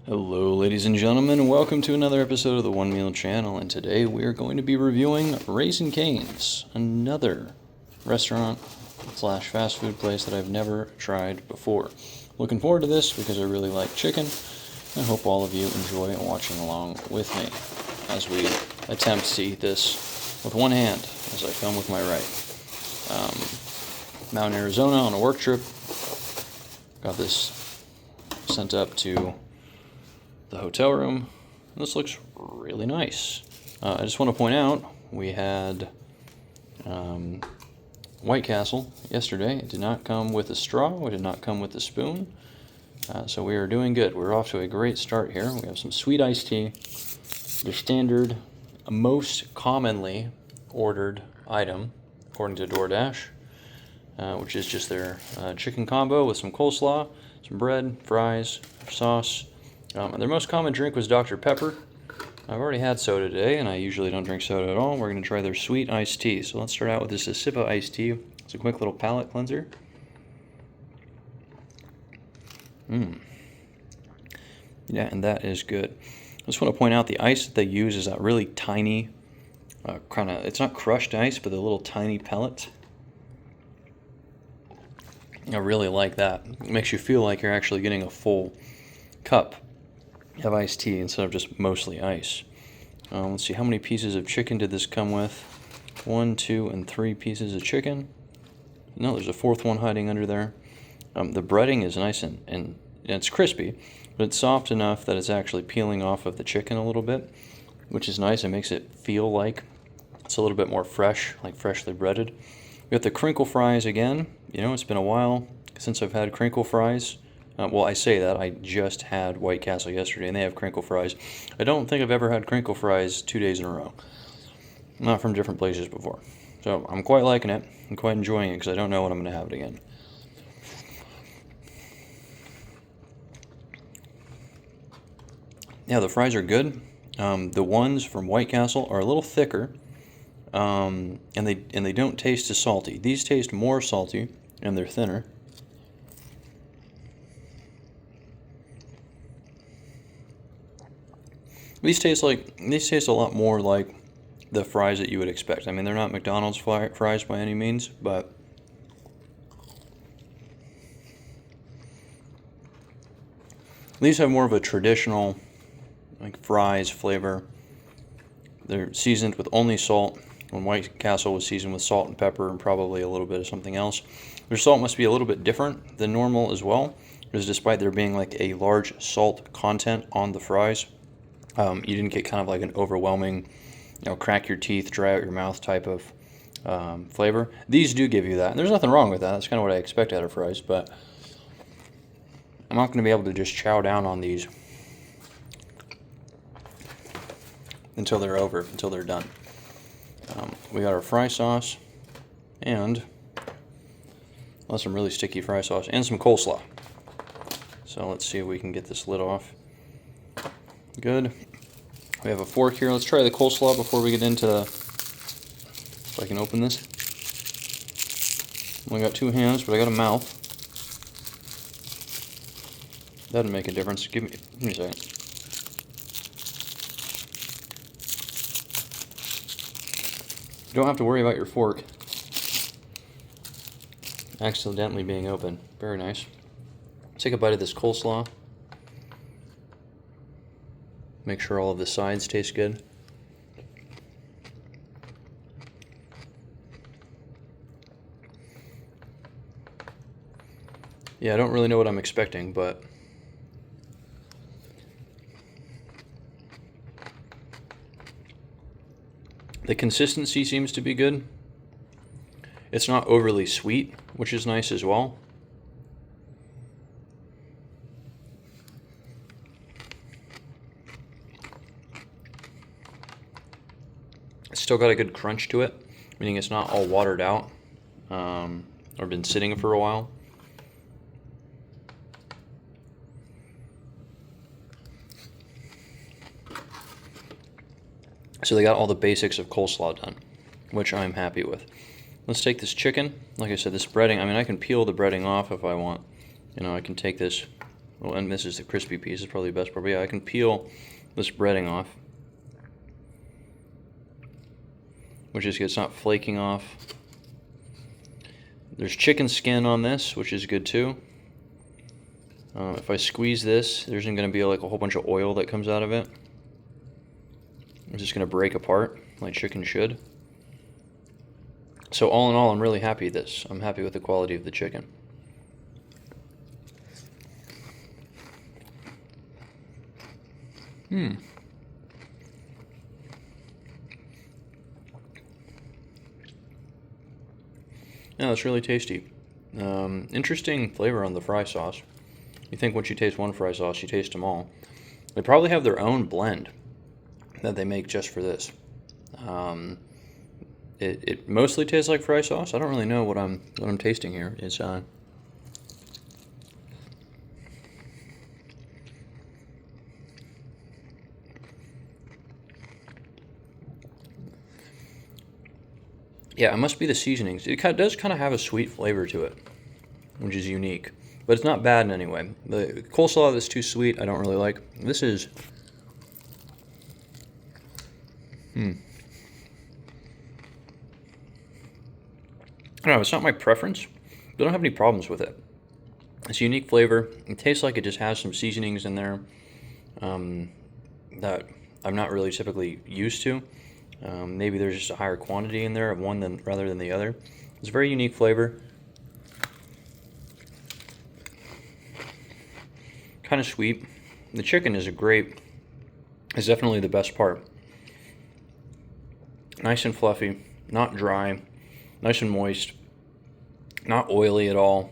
Hello ladies and gentlemen, welcome to another episode of the One Meal Channel, and today we are going to be reviewing Raising Cane's, another restaurant slash fast food place that I've never tried before. Looking forward to this because I really like chicken. I hope all of you enjoy watching along with me as we attempt to eat this with one hand as I film with my right. Mountain, Arizona on a work trip. Got this sent up to the hotel room. This looks really nice. I just want to point out we had White Castle yesterday. It did not come with a straw. It did not come with a spoon. So we are doing good. We're off to a great start here. We have some sweet iced tea, the standard, most commonly ordered item according to DoorDash, which is just their chicken combo with some coleslaw, some bread, fries, sauce. And their most common drink was Dr. Pepper. I've already had soda today, and I usually don't drink soda at all. We're going to try their sweet iced tea. So let's start out with this Sippa iced tea. It's a quick little palate cleanser. Yeah, and that is good. I just want to point out the ice that they use is that really tiny, it's not crushed ice, but the little tiny pellets. I really like that. It makes you feel like you're actually getting a full cup of iced tea instead of just mostly ice. Let's see, how many pieces of chicken did this come with? 1, 2, and 3 pieces of chicken. No, there's a fourth one hiding under there. The breading is nice and it's crispy, but it's soft enough that it's actually peeling off of the chicken a little bit, which is nice. It makes it feel like it's a little bit more fresh, like freshly breaded. We got the crinkle fries again. You know, it's been a while since I've had crinkle fries. Well, I say that. I just had White Castle yesterday, and they have crinkle fries. I don't think I've ever had crinkle fries 2 days in a row. Not from different places before. So I'm quite liking it. I'm quite enjoying it because I don't know when I'm going to have it again. Yeah, the fries are good. The ones from White Castle are a little thicker, and they don't taste as salty. These taste more salty, and they're thinner. These taste a lot more like the fries that you would expect. I mean, they're not McDonald's fries by any means, but these have more of a traditional like fries flavor. They're seasoned with only salt, when White Castle was seasoned with salt and pepper and probably a little bit of something else. Their salt must be a little bit different than normal as well, because despite there being like a large salt content on the fries, you didn't get kind of like an overwhelming, crack your teeth, dry out your mouth type of flavor. These do give you that, and there's nothing wrong with that. That's kind of what I expect out of fries, but I'm not going to be able to just chow down on these until they're done. We got our fry sauce, and some really sticky fry sauce, and some coleslaw. So let's see if we can get this lid off. Good. We have a fork here. Let's try the coleslaw before we get into, if I can open this. Only got 2 hands, but I got a mouth. That'd make a difference. Give me a second. You don't have to worry about your fork accidentally being open. Very nice. Take a bite of this coleslaw. Make sure all of the sides taste good. Yeah, I don't really know what I'm expecting, but the consistency seems to be good. It's not overly sweet, which is nice as well. It's still got a good crunch to it, meaning it's not all watered out or been sitting for a while. So they got all the basics of coleslaw done, which I'm happy with. Let's take this chicken. Like I said, this breading, I mean, I can peel the breading off if I want. I can take this Well, and this is the crispy piece. Is probably the best part. But yeah, I can peel this breading off, which is good. It's not flaking off. There's chicken skin on this, which is good too. If I squeeze this, there's going to be like a whole bunch of oil that comes out of it. It's just going to break apart like chicken should. So all in all, I'm really happy with this. I'm happy with the quality of the chicken. Yeah, it's really tasty. Interesting flavor on the fry sauce. You think once you taste one fry sauce, you taste them all. They probably have their own blend that they make just for this. It mostly tastes like fry sauce. I don't really know what I'm tasting here. It's yeah, it must be the seasonings. It does kind of have a sweet flavor to it, which is unique. But it's not bad in any way. The coleslaw that's too sweet, I don't really like. This is... I don't know, it's not my preference, but I don't have any problems with it. It's a unique flavor. It tastes like it just has some seasonings in there that I'm not really typically used to. Maybe there's just a higher quantity in there of one rather than the other. It's a very unique flavor. Kind of sweet. The chicken is definitely the best part. Nice and fluffy, not dry, nice and moist, not oily at all.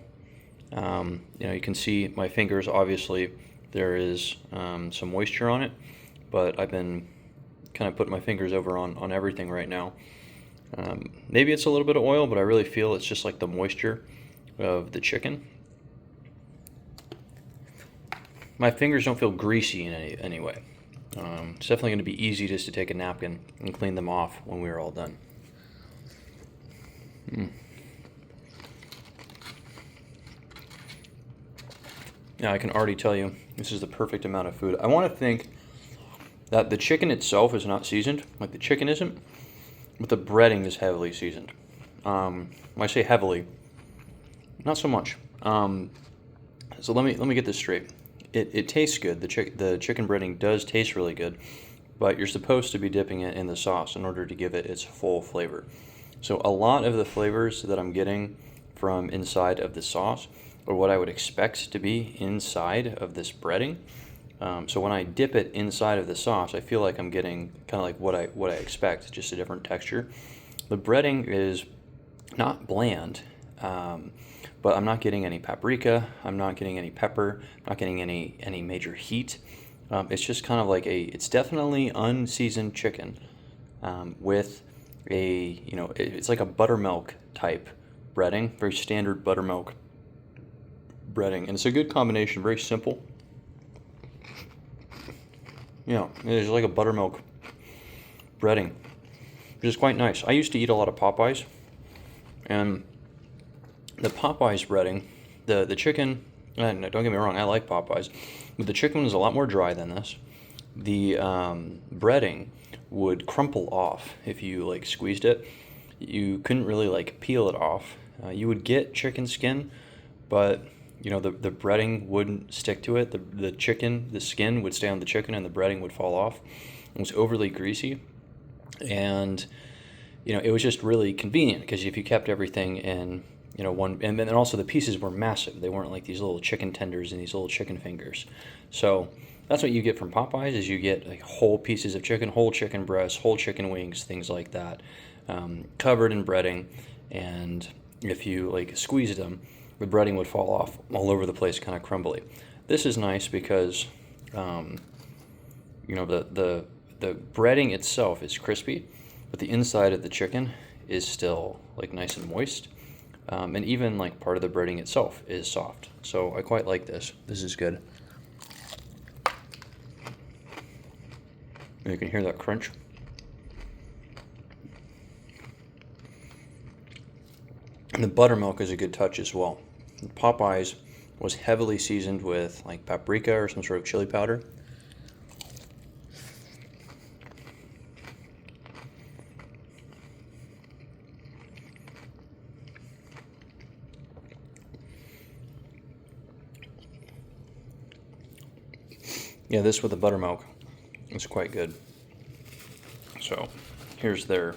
You can see my fingers, obviously there is some moisture on it, but I've been kind of putting my fingers over on everything right now. Maybe it's a little bit of oil, but I really feel it's just like the moisture of the chicken. My fingers don't feel greasy in any way. It's definitely going to be easy just to take a napkin and clean them off when we're all done. Now I can already tell you this is the perfect amount of food. I want to think that the chicken itself is not seasoned, like the chicken isn't, but the breading is heavily seasoned. When I say heavily, not so much. So let me get this straight. It tastes good. The chicken breading does taste really good, but you're supposed to be dipping it in the sauce in order to give it its full flavor. So a lot of the flavors that I'm getting from inside of the sauce are what I would expect to be inside of this breading. So when I dip it inside of the sauce, I feel like I'm getting kind of like what I expect, just a different texture. The breading is not bland, but I'm not getting any paprika. I'm not getting any pepper. I'm not getting any major heat. It's just kind of like it's definitely unseasoned chicken with it's like a buttermilk type breading, very standard buttermilk breading, and it's a good combination, very simple. Yeah, it's like a buttermilk breading, which is quite nice. I used to eat a lot of Popeyes, and the Popeyes breading, the chicken, and don't get me wrong, I like Popeyes, but the chicken was a lot more dry than this. The breading would crumple off if you like squeezed it. You couldn't really like peel it off. You would get chicken skin, but the breading wouldn't stick to it. The skin would stay on the chicken and the breading would fall off. It was overly greasy, and it was just really convenient because if you kept everything in one, and then also the pieces were massive. They weren't like these little chicken tenders and these little chicken fingers. So that's what you get from Popeyes, is you get like whole pieces of chicken, whole chicken breasts, whole chicken wings, things like that, covered in breading. And if you like squeezed them, the breading would fall off all over the place, kind of crumbly. This is nice because the breading itself is crispy, but the inside of the chicken is still like nice and moist. And even like part of the breading itself is soft. So I quite like this. This is good. And you can hear that crunch. And the buttermilk is a good touch as well. Popeyes was heavily seasoned with like paprika or some sort of chili powder. Yeah, this with the buttermilk is quite good. So here's their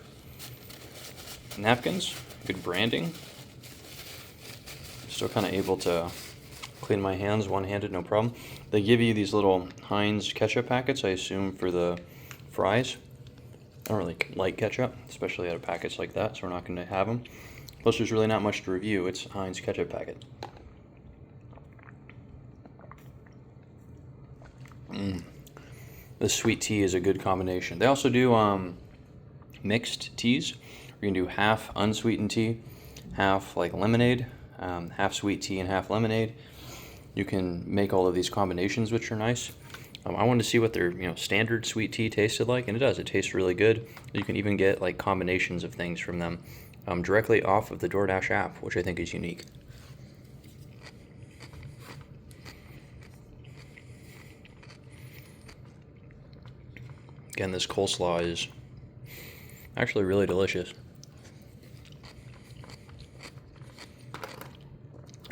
napkins, good branding. Still kind of able to clean my hands one-handed, no problem. They give you these little Heinz ketchup packets, I assume, for the fries. I don't really like ketchup, especially out of packets like that, so we're not going to have them. Plus, there's really not much to review. It's a Heinz ketchup packet. This sweet tea is a good combination. They also do mixed teas. We're going to do half unsweetened tea, half like lemonade, half sweet tea and half lemonade. You can make all of these combinations, which are nice. I wanted to see what their standard sweet tea tasted like, and it does. It tastes really good. You can even get like combinations of things from them directly off of the DoorDash app, which I think is unique. Again, this coleslaw is actually really delicious.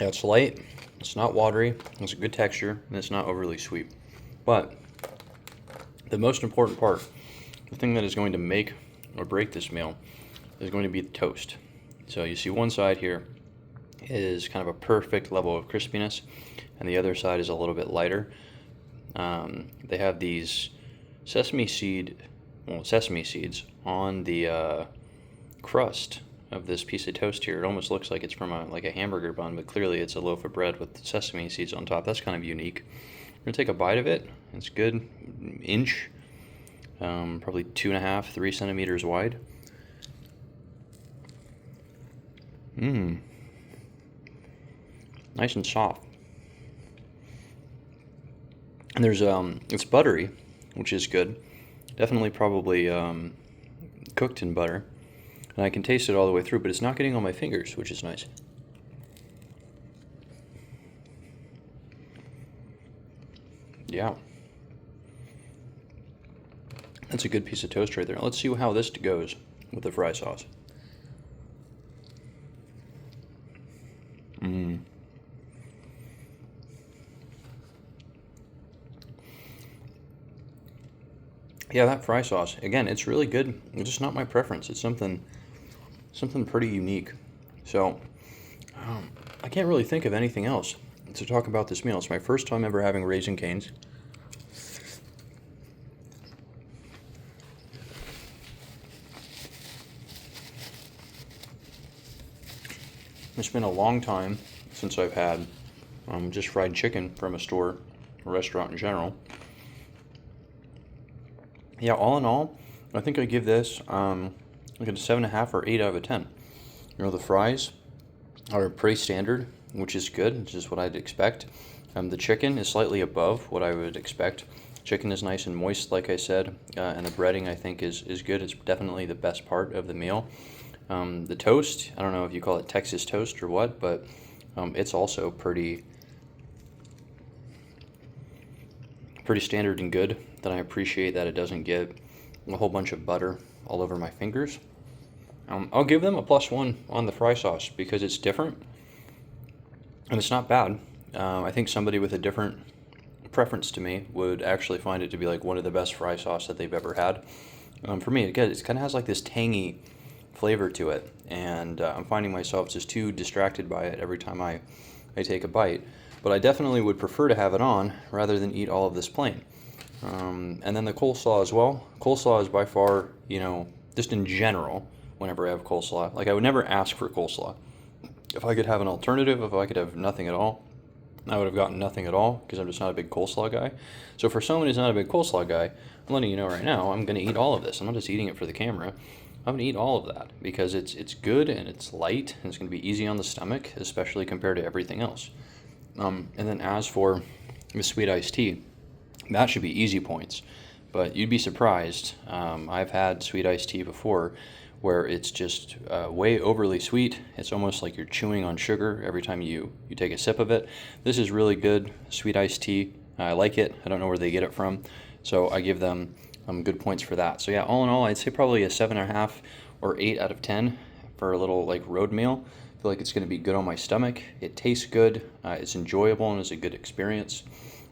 Yeah, it's light, it's not watery, it's a good texture, and it's not overly sweet. But the most important part, the thing that is going to make or break this meal, is going to be the toast. So you see one side here is kind of a perfect level of crispiness, and the other side is a little bit lighter. They have these sesame seeds on the crust of this piece of toast here. It almost looks like it's from a hamburger bun, but clearly it's a loaf of bread with sesame seeds on top. That's kind of unique. I'm gonna take a bite of it. It's good, inch, probably 2.5, 3 centimeters wide. Nice and soft. And there's it's buttery, which is good. Definitely probably cooked in butter. And I can taste it all the way through, but it's not getting on my fingers, which is nice. Yeah. That's a good piece of toast right there. Let's see how this goes with the fry sauce. Yeah, that fry sauce, again, it's really good. It's just not my preference. It's something pretty unique. So, I can't really think of anything else to talk about this meal. It's my first time ever having Raising Cane's. It's been a long time since I've had just fried chicken from a store, a restaurant in general. Yeah, all in all, I think I give this like a 7.5 or 8 out of 10. The fries are pretty standard, which is good. It's just what I'd expect. The chicken is slightly above what I would expect. Chicken is nice and moist, like I said, and the breading I think is good. It's definitely the best part of the meal. The toast, I don't know if you call it Texas toast or what, but it's also pretty standard and good. Then I appreciate that it doesn't get a whole bunch of butter all over my fingers. I'll give them a +1 on the fry sauce because it's different and it's not bad. I think somebody with a different preference to me would actually find it to be like one of the best fry sauce that they've ever had. For me, again, it kind of has like this tangy flavor to it, and I'm finding myself just too distracted by it every time I take a bite. But I definitely would prefer to have it on rather than eat all of this plain. And then the coleslaw as well. Coleslaw is by far, just in general, whenever I have coleslaw, like I would never ask for coleslaw. If I could have an alternative, if I could have nothing at all, I would have gotten nothing at all because I'm just not a big coleslaw guy. So for someone who's not a big coleslaw guy, I'm letting you know right now, I'm going to eat all of this. I'm not just eating it for the camera. I'm going to eat all of that because it's good and it's light and it's going to be easy on the stomach, especially compared to everything else. And then as for the sweet iced tea, that should be easy points. But you'd be surprised. I've had sweet iced tea before where it's just way overly sweet. It's almost like you're chewing on sugar every time you take a sip of it. This is really good, sweet iced tea. I like it. I don't know where they get it from, so I give them good points for that. So yeah, all in all, I'd say probably a 7.5 or 8 out of 10 for a little like road meal. I feel like it's going to be good on my stomach. It tastes good. It's enjoyable and is a good experience.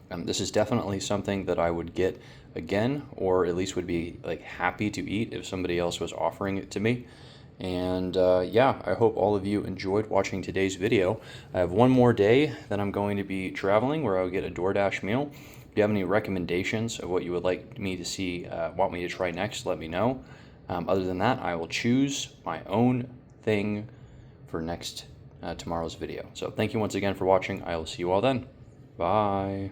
This is definitely something that I would get again, or at least would be like happy to eat if somebody else was offering it to me. And yeah, I hope all of you enjoyed watching today's video. I have one more day that I'm going to be traveling where I'll get a DoorDash meal. If you have any recommendations of what you would like me to see, want me to try next, let me know. Other than that, I will choose my own thing for next tomorrow's video. So thank you once again for watching. I will see you all then. Bye.